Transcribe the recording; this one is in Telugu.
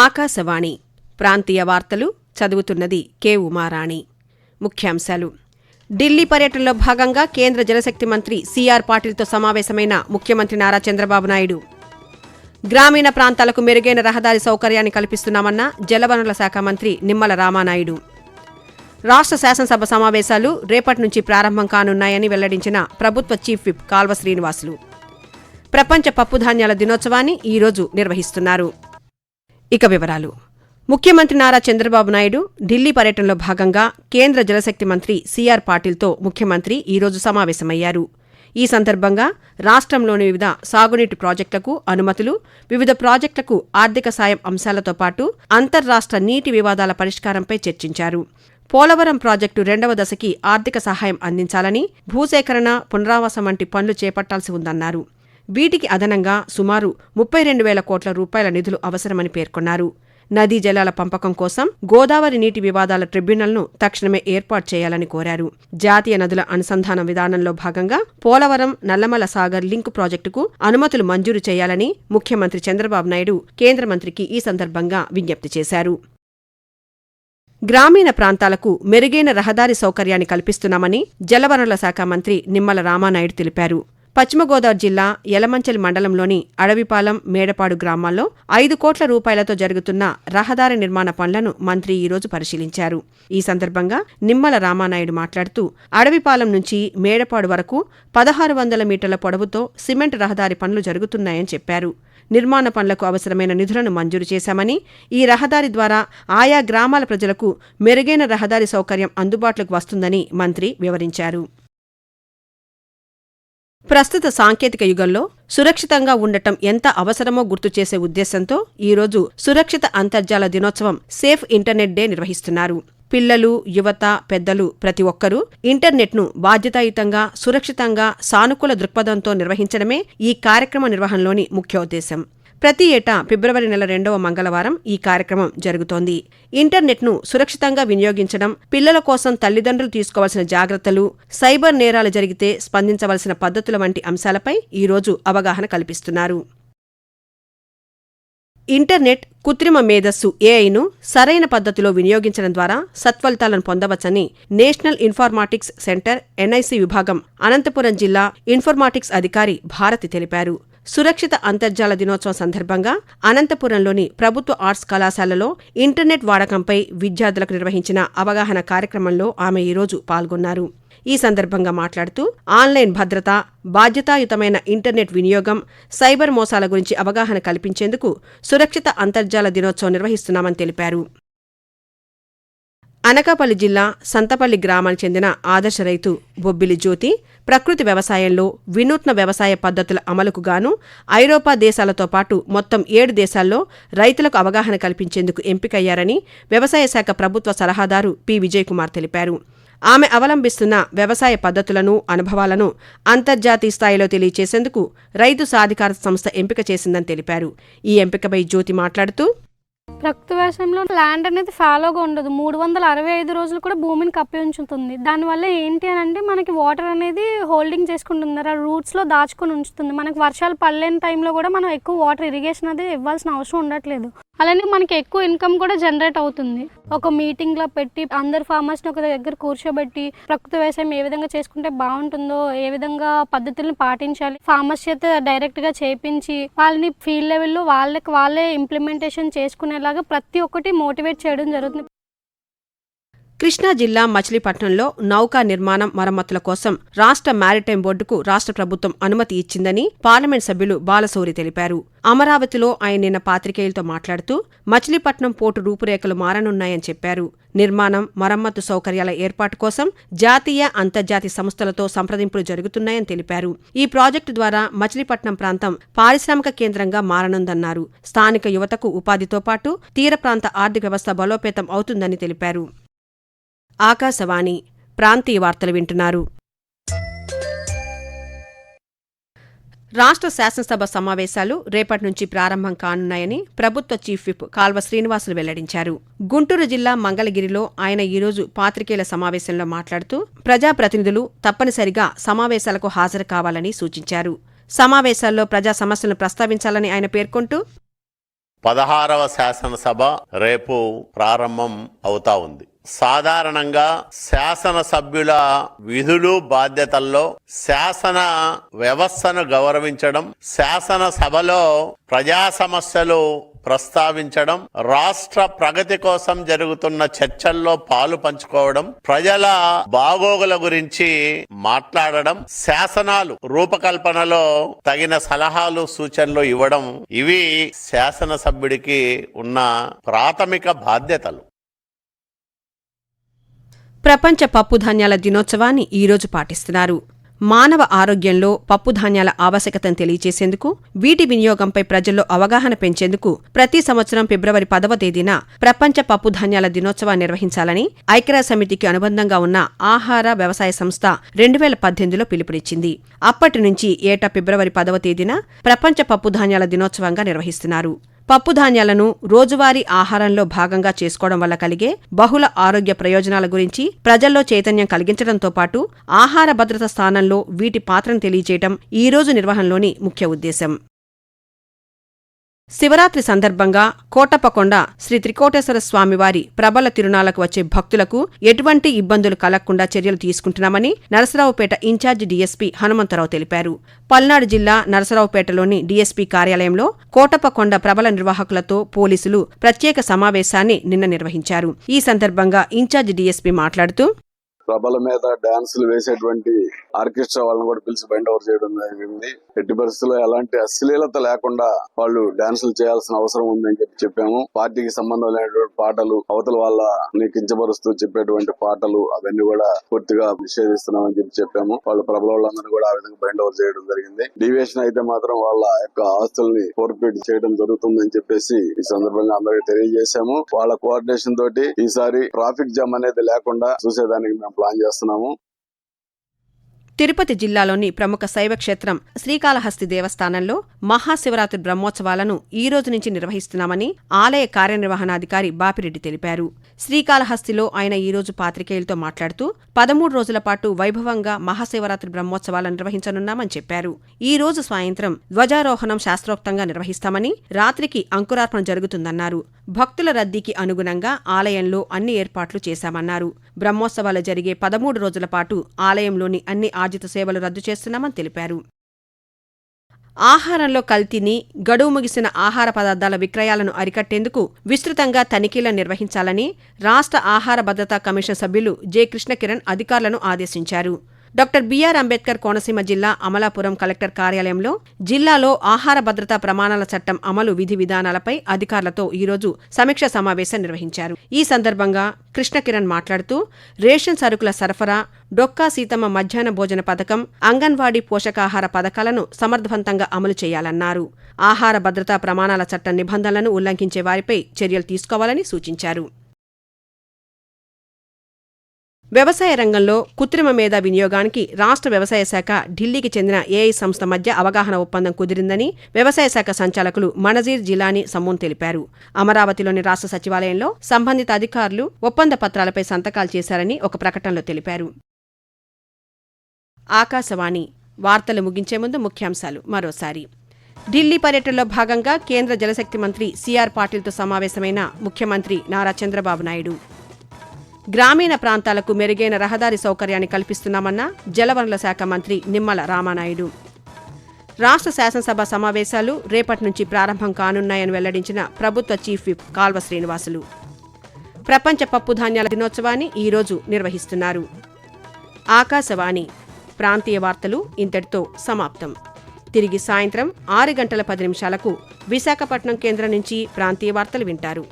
ఆకాశవాణి ప్రాంతీయ వార్తలు చదువుతున్నది కె ఉమారాణి. ముఖ్యాంశాలు. ఢిల్లీ పర్యటనలో భాగంగా కేంద్ర జలశక్తి మంత్రి సిఆర్ పాటిల్తో సమావేశమైన ముఖ్యమంత్రి నారా చంద్రబాబు నాయుడు. గ్రామీణ ప్రాంతాలకు మెరుగైన రహదారి సౌకర్యాన్ని కల్పిస్తున్నామన్న జలవనరుల శాఖ మంత్రి నిమ్మల రామానాయుడు. రాష్ట్ర శాసనసభ సమావేశాలు రేపటి నుంచి ప్రారంభం కానున్నాయని వెల్లడించిన ప్రభుత్వ చీఫ్ విప్ కాల్వ శ్రీనివాసులు. ప్రపంచ పప్పుధాన్యాల దినోత్సవాన్ని ఈరోజు నిర్వహిస్తున్నారు. ఇక వివరాలు. ముఖ్యమంత్రి నారా చంద్రబాబు నాయుడు ఢిల్లీ పర్యటనలో భాగంగా కేంద్ర జలశక్తి మంత్రి సిఆర్ పాటిల్తో ముఖ్యమంత్రి ఈరోజు సమావేశమయ్యారు. ఈ సందర్భంగా రాష్ట్రంలోని వివిధ సాగునీటి ప్రాజెక్టులకు అనుమతులు, వివిధ ప్రాజెక్టులకు ఆర్థిక సాయం అంశాలతో పాటు అంతర్రాష్ట్ర నీటి వివాదాల పరిష్కారంపై చర్చించారు. పోలవరం ప్రాజెక్టు 2వ దశకి ఆర్థిక సహాయం అందించాలని, భూసేకరణ, పునరావాసం వంటి పనులు చేపట్టాల్సి ఉందన్నారు. వీటికి అదనంగా సుమారు 32,000 కోట్ల రూపాయల నిధులు అవసరమని పేర్కొన్నారు. నదీ జలాల పంపకం కోసం గోదావరి నీటి వివాదాల ట్రిబ్యునల్ను తక్షణమే ఏర్పాటు చేయాలని కోరారు. జాతీయ నదుల అనుసంధానం విధానంలో భాగంగా పోలవరం, నల్లమల సాగర్ లింక్ ప్రాజెక్టుకు అనుమతులు మంజూరు చేయాలని ముఖ్యమంత్రి చంద్రబాబు నాయుడు కేంద్ర మంత్రికి ఈ సందర్భంగా విజ్ఞప్తి చేశారు. గ్రామీణ ప్రాంతాలకు మెరుగైన రహదారి సౌకర్యాన్ని కల్పిస్తున్నామని జలవనరుల శాఖ మంత్రి నిమ్మల రామానాయుడు తెలిపారు. పశ్చిమ గోదావరి జిల్లా యలమంచిలి మండలంలోని అడవిపాలెం, మేడపాడు గ్రామాల్లో 5 కోట్ల రూపాయలతో జరుగుతున్న రహదారి నిర్మాణ పనులను మంత్రి ఈరోజు పరిశీలించారు. ఈ సందర్భంగా నిమ్మల రామానాయుడు మాట్లాడుతూ అడవిపాలెం నుంచి మేడపాడు వరకు 1600 మీటర్ల పొడవుతో సిమెంట్ రహదారి పనులు జరుగుతున్నాయని చెప్పారు. నిర్మాణ పనులకు అవసరమైన నిధులను మంజూరు చేశామని, ఈ రహదారి ద్వారా ఆయా గ్రామాల ప్రజలకు మెరుగైన రహదారి సౌకర్యం అందుబాటులోకి వస్తుందని మంత్రి వివరించారు. ప్రస్తుత సాంకేతిక యుగంలో సురక్షితంగా ఉండటం ఎంత అవసరమో గుర్తుచేసే ఉద్దేశంతో ఈరోజు సురక్షిత అంతర్జాల దినోత్సవం సేఫ్ ఇంటర్నెట్ డే నిర్వహిస్తున్నారు. పిల్లలు, యువత, పెద్దలు ప్రతి ఒక్కరూ ఇంటర్నెట్ను బాధ్యతాయుతంగా, సురక్షితంగా, సానుకూల దృక్పథంతో నిర్వహించడమే ఈ కార్యక్రమ నిర్వహణలోని ముఖ్యోద్దేశం. ప్రతి ఏటా ఫిబ్రవరి నెల 2వ మంగళవారం ఈ కార్యక్రమం జరుగుతోంది. ఇంటర్నెట్ను సురక్షితంగా వినియోగించడం, పిల్లల కోసం తల్లిదండ్రులు తీసుకోవాల్సిన జాగ్రత్తలు, సైబర్ నేరాలు జరిగితే స్పందించవలసిన పద్ధతుల వంటి అంశాలపై ఈరోజు అవగాహన కల్పిస్తున్నారు. ఇంటర్నెట్, కృత్రిమ మేధస్సు ఏఐను సరైన పద్ధతిలో వినియోగించడం ద్వారా సత్ఫలితాలను పొందవచ్చని నేషనల్ ఇన్ఫర్మాటిక్స్ సెంటర్ ఎన్ఐసి విభాగం అనంతపురం జిల్లా ఇన్ఫర్మాటిక్స్ అధికారి భారతి తెలిపారు. సురక్షిత అంతర్జాల దినోత్సవం సందర్భంగా అనంతపురంలోని ప్రభుత్వ ఆర్ట్స్ కళాశాలలో ఇంటర్నెట్ వాడకంపై విద్యార్థులకు నిర్వహించిన అవగాహన కార్యక్రమంలో ఆమె ఈరోజు పాల్గొన్నారు. ఈ సందర్భంగా మాట్లాడుతూ ఆన్లైన్ భద్రత, బాధ్యతాయుతమైన ఇంటర్నెట్ వినియోగం, సైబర్ మోసాల గురించి అవగాహన కల్పించేందుకు సురక్షిత అంతర్జాల దినోత్సవం నిర్వహిస్తున్నామని తెలిపారు. అనకాపల్లి జిల్లా సంతపల్లి గ్రామానికి చెందిన ఆదర్శ రైతు బొబ్బిలి జ్యోతి ప్రకృతి వ్యవసాయంలో వినూత్న వ్యవసాయ పద్ధతుల అమలుకు గాను ఐరోపా దేశాలతో పాటు మొత్తం 7 దేశాల్లో రైతులకు అవగాహన కల్పించేందుకు ఎంపికయ్యారని వ్యవసాయ శాఖ ప్రభుత్వ సలహాదారు పి. విజయకుమార్ తెలిపారు. ఆమె అవలంబిస్తున్న వ్యవసాయ పద్ధతులను, అనుభవాలను అంతర్జాతీయ స్థాయిలో తెలియచేసేందుకు రైతు సాధికారత సంస్థ ఎంపిక చేసిందని తెలిపారు. ఈ ఎంపికపై జ్యోతి మాట్లాడుతూ, ప్రకృతి వ్యవసాయంలో ల్యాండ్ అనేది ఫాలోగా ఉండదు. 365 రోజులు కూడా భూమిని కప్పి ఉంచుతుంది. దానివల్ల ఏంటి అని అంటే మనకి వాటర్ అనేది హోల్డింగ్ చేసుకుంటుంది, రూట్స్లో దాచుకొని ఉంచుతుంది. మనకి వర్షాలు పడలేని టైంలో కూడా మనం ఎక్కువ వాటర్ ఇరిగేషన్ అనేది ఇవ్వాల్సిన అవసరం ఉండట్లేదు. అలానే మనకి ఎక్కువ ఇన్కమ్ కూడా జనరేట్ అవుతుంది. ఒక మీటింగ్లో పెట్టి అందరు ఫార్మర్స్ని ఒక దగ్గర కూర్చోబెట్టి ప్రకృతి వ్యవసాయం ఏ విధంగా చేసుకుంటే బాగుంటుందో, ఏ విధంగా పద్ధతులను పాటించాలి, ఫార్మర్స్ చేత డైరెక్ట్గా చేపించి వాళ్ళని ఫీల్డ్ లెవెల్లో వాళ్ళే ఇంప్లిమెంటేషన్ చేసుకునేలాగా ప్రతి ఒక్కటి మోటివేట్ చేయడం జరుగుతుంది. కృష్ణా జిల్లా మచిలీపట్నంలో నౌకా నిర్మాణం, మరమ్మతుల కోసం రాష్ట్ర మారిటైమ్ బోర్డుకు రాష్ట్ర ప్రభుత్వం అనుమతి ఇచ్చిందని పార్లమెంట్ సభ్యులు బాలశౌరి తెలిపారు. అమరావతిలో ఆయన నిన్న పాత్రికేయులతో మాట్లాడుతూ మచిలీపట్నం పోర్టు రూపురేఖలు మారనున్నాయని చెప్పారు. నిర్మాణం, మరమ్మతు సౌకర్యాల ఏర్పాటు కోసం జాతీయ, అంతర్జాతీయ సంస్థలతో సంప్రదింపులు జరుగుతున్నాయని తెలిపారు. ఈ ప్రాజెక్టు ద్వారా మచిలీపట్నం ప్రాంతం పారిశ్రామిక కేంద్రంగా మారనుందన్నారు. స్థానిక యువతకు ఉపాధితో పాటు తీర ప్రాంత ఆర్థిక వ్యవస్థ బలోపేతం అవుతుందని తెలిపారు. ఆకాశవాణి ప్రాంతీయ వార్తలు వింటున్నారు. రాష్ట్ర శాసనసభ సమావేశాలు రేపటి నుంచి ప్రారంభం కానున్నాయని ప్రభుత్వ చీఫ్ విప్ కాల్వ శ్రీనివాసులు వెల్లడించారు. గుంటూరు జిల్లా మంగళగిరిలో ఆయన ఈరోజు పాత్రికేయుల సమావేశంలో మాట్లాడుతూ ప్రజాప్రతినిధులు తప్పనిసరిగా సమావేశాలకు హాజరు కావాలని సూచించారు. సమావేశాల్లో ప్రజా సమస్యలను ప్రస్తావించాలని ఆయన పేర్కొంటూ 16వ శాసనసభ రేపు ప్రారంభం అవుతా ఉంది. సాధారణంగా శాసనసభ్యుల విధులు బాధ్యతల్లో శాసన వ్యవస్థను గౌరవించడం, శాసనసభలో ప్రజా సమస్యలు ప్రస్తావించడం, రాష్ట్ర ప్రగతి కోసం జరుగుతున్న చర్చల్లో పాలు పంచుకోవడం, ప్రజల బాగోగుల గురించి మాట్లాడడం, శాసనాలు రూపకల్పనలో తగిన సలహాలు సూచనలు ఇవ్వడం, ఇవి శాసనసభ్యుడికి ఉన్న ప్రాథమిక బాధ్యతలు. ప్రపంచ పప్పుధాన్యాల దినోత్సవాన్ని ఈరోజు పాటిస్తున్నారు. మానవ ఆరోగ్యంలో పప్పుధాన్యాల ఆవశ్యకతను తెలియజేసేందుకు, వీటి వినియోగంపై ప్రజల్లో అవగాహన పెంచేందుకు ప్రతి సంవత్సరం ఫిబ్రవరి 10వ తేదీన ప్రపంచ పప్పుధాన్యాల దినోత్సవాన్ని నిర్వహించాలని ఐక్యరాజ్యసమితికి అనుబంధంగా ఉన్న ఆహార వ్యవసాయ సంస్థ 2018లో పిలుపునిచ్చింది. అప్పటి నుంచి ఏటా ఫిబ్రవరి 10వ తేదీన ప్రపంచ పప్పుధాన్యాల దినోత్సవంగా నిర్వహిస్తున్నారు. పప్పుధాన్యాలను రోజువారీ ఆహారంలో భాగంగా చేసుకోవడం వల్ల కలిగే బహుళ ఆరోగ్య ప్రయోజనాల గురించి ప్రజల్లో చైతన్యం కలిగించడంతో పాటు ఆహార భద్రత స్థానంలో వీటి పాత్రను తెలియజేయడం ఈ రోజు నిర్వహణలోని ముఖ్య ఉద్దేశం. శివరాత్రి సందర్భంగా కోటప్పకొండ శ్రీ త్రికోటేశ్వర స్వామివారి ప్రబల తిరునాళ్లకు వచ్చే భక్తులకు ఎటువంటి ఇబ్బందులు కలగకుండా చర్యలు తీసుకుంటున్నామని నరసరావుపేట ఇన్ఛార్జి డీఎస్పీ హనుమంతరావు తెలిపారు. పల్నాడు జిల్లా నరసరావుపేటలోని డీఎస్పీ కార్యాలయంలో కోటప్పకొండ ప్రబల నిర్వాహకులతో పోలీసులు ప్రత్యేక సమావేశాన్ని నిన్న నిర్వహించారు. ఈ సందర్భంగా ఇన్ఛార్జి డీఎస్పీ మాట్లాడుతూ, ప్రభల మీద డాన్సులు వేసేటువంటి ఆర్కెస్ట్రా వాళ్ళని కూడా పిలిచి బైండ్ ఓవర్ చేయడం జరిగింది. ఎట్టి పరిస్థితుల్లో ఎలాంటి అశ్లీలత లేకుండా వాళ్ళు డాన్సులు చేయాల్సిన అవసరం ఉందని చెప్పాము. పార్టీకి సంబంధం లేనటువంటి పాటలు, అవతల వాళ్ళని కించపరుస్తూ చెప్పేటువంటి పాటలు అవన్నీ కూడా పూర్తిగా నిషేధిస్తున్నామని చెప్పాము. వాళ్ళు ప్రభల వాళ్ళందరినీ కూడా ఆ విధంగా బైండ్ ఓవర్ చేయడం జరిగింది. డీవియేషన్ అయితే మాత్రం వాళ్ళ యొక్క ఆస్తుల్ని ఫోర్ఫీట్ చేయడం జరుగుతుందని చెప్పేసి ఈ సందర్భంగా అందరికీ తెలియజేశాము. వాళ్ళ కోఆర్డినేషన్ తోటి ఈసారి ట్రాఫిక్ జామ్ అనేది లేకుండా చూసేదానికి మేము ప్లాన్ చేస్తున్నాము. తిరుపతి జిల్లాలోని ప్రముఖ శైవ క్షేత్రం శ్రీకాళహస్తి దేవస్థానంలో మహాశివరాత్రి బ్రహ్మోత్సవాలను ఈ రోజు నుంచి నిర్వహిస్తున్నామని ఆలయ కార్యనిర్వహణాధికారి బాపిరెడ్డి తెలిపారు. శ్రీకాళహస్తిలో ఆయన ఈ రోజు పాత్రికేయులతో మాట్లాడుతూ 13 రోజుల పాటు వైభవంగా మహాశివరాత్రి బ్రహ్మోత్సవాలను నిర్వహించనున్నామని చెప్పారు. ఈ రోజు సాయంత్రం ధ్వజారోహణం శాస్త్రోక్తంగా నిర్వహిస్తామని, రాత్రికి అంకురార్పణ జరుగుతుందన్నారు. భక్తుల రద్దీకి అనుగుణంగా ఆలయంలో అన్ని ఏర్పాట్లు చేశామన్నారు. బ్రహ్మోత్సవాలు జరిగే 13 రోజుల పాటు ఆలయంలోని అన్ని ఆర్జిత సేవలు రద్దు చేస్తున్నామని తెలిపారు. ఆహారంలో కల్తీని, గడువు ముగిసిన ఆహార పదార్థాల విక్రయాలను అరికట్టేందుకు విస్తృతంగా తనిఖీలను నిర్వహించాలని రాష్ట్ర ఆహార భద్రతా కమిషన్ సభ్యులు జె. కృష్ణకిరణ్ అధికారులను ఆదేశించారు. డాక్టర్ బిఆర్ అంబేద్కర్ కోనసీమ జిల్లా అమలాపురం కలెక్టర్ కార్యాలయంలో జిల్లాలో ఆహార భద్రతా ప్రమాణాల చట్టం అమలు విధి విధానాలపై అధికారులతో ఈరోజు సమీక్షా సమావేశం నిర్వహించారు. ఈ సందర్భంగా కృష్ణకిరణ్ మాట్లాడుతూ రేషన్ సరుకుల సరఫరా, డొక్కా సీతమ్మ మధ్యాహ్న భోజన పథకం, అంగన్వాడీ పోషకాహార పథకాలను సమర్థవంతంగా అమలు చేయాలన్నారు. ఆహార భద్రతా ప్రమాణాల చట్టం నిబంధనలను ఉల్లంఘించే వారిపై చర్యలు తీసుకోవాలని సూచించారు. వ్యవసాయ రంగంలో కృత్రిమ మేధా వినియోగానికి రాష్ట్ర వ్యవసాయ శాఖ ఢిల్లీకి చెందిన ఏఐ సంస్థ మధ్య అవగాహన ఒప్పందం కుదిరిందని వ్యవసాయ శాఖ సంచాలకులు మనజీర్ జిలానీ సమూన్ తెలిపారు. అమరావతిలోని రాష్ట్ర సచివాలయంలో సంబంధిత అధికారులు ఒప్పంద పత్రాలపై సంతకాలు చేశారని ఒక ప్రకటనలో తెలిపారు. ఆకాశవాణి వార్తలు ముగించే ముందు ముఖ్యాంశాలు మరోసారి. ఢిల్లీ పర్యటనలో భాగంగా కేంద్ర జలశక్తి మంత్రి సిఆర్ పాటిల్తో సమావేశమైన ముఖ్యమంత్రి నారా చంద్రబాబు నాయుడు. గ్రామీణ ప్రాంతాలకు మెరుగైన రహదారి సౌకర్యాన్ని కల్పిస్తున్నామన్న జలవనరుల శాఖ మంత్రి నిమ్మల రామానాయుడు. రాష్ట్ర శాసనసభ సమావేశాలు రేపటి నుంచి ప్రారంభం కానున్నాయని వెల్లడించిన ప్రభుత్వ చీఫ్ విప్ కాల్వ శ్రీనివాసులు. ప్రపంచ పప్పుధాన్యాల దినోత్సవాన్ని ఈరోజు నిర్వహిస్తున్నారు. ఆకాశవాణి ప్రాంతీయ వార్తలు ఇంతటితో సమాప్తం. తిరిగి సాయంత్రం 6 గంటల 10 నిమిషాలకు విశాఖపట్నం కేంద్రం నుంచి ప్రాంతీయ వార్తలు వింటారు.